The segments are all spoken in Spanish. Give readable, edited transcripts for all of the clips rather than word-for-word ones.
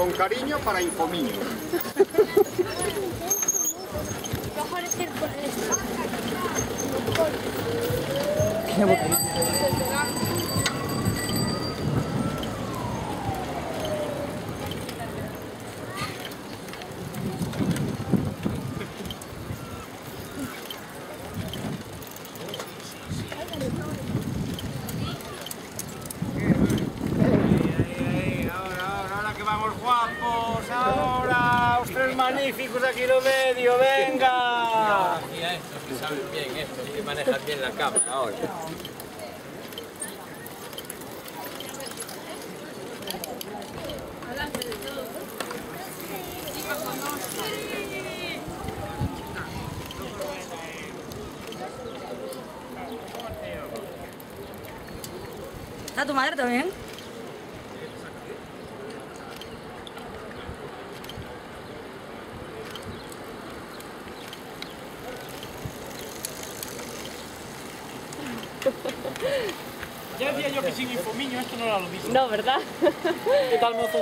Con cariño para Infomiño. Ahora que vamos guapos, ahora, os tres magníficos aquí lo medio, venga. Y a estos que saben bien esto, que manejan bien la cámara ahora. ¿Está tu madre también? Ya decía yo que sin Infomiño esto no era lo mismo. No, ¿verdad? ¿Qué tal, mozos?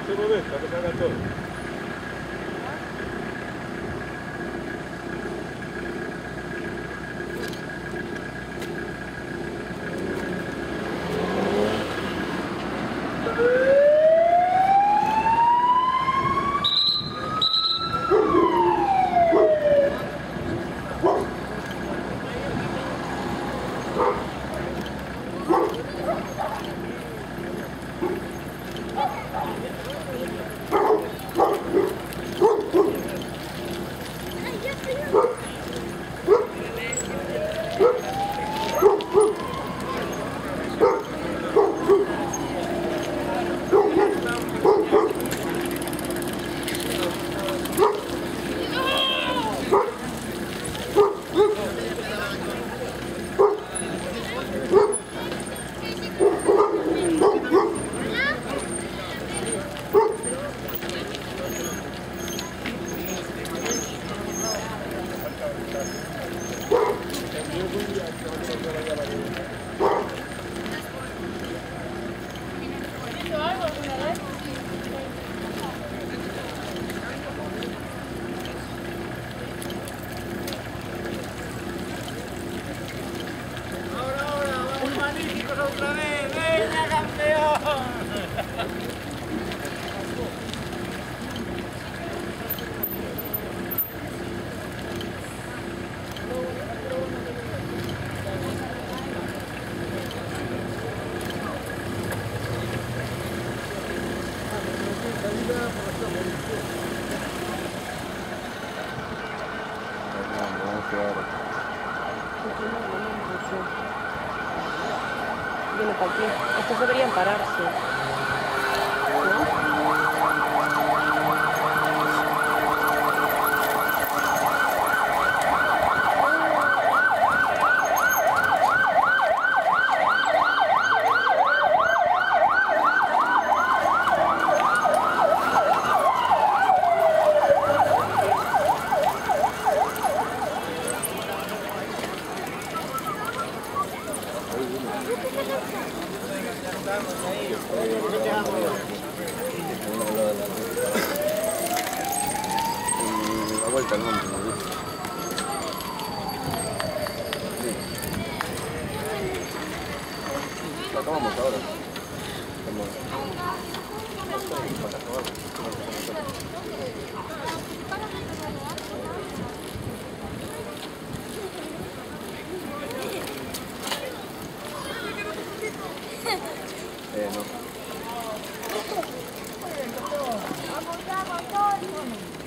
Se mueve, para que se haga todo. Otra vez, venga campeón. Viene para aquí. Estos deberían pararse. ¿No? La vuelta al monte. Lo acabamos ahora. No. Vamos, vamos, todos.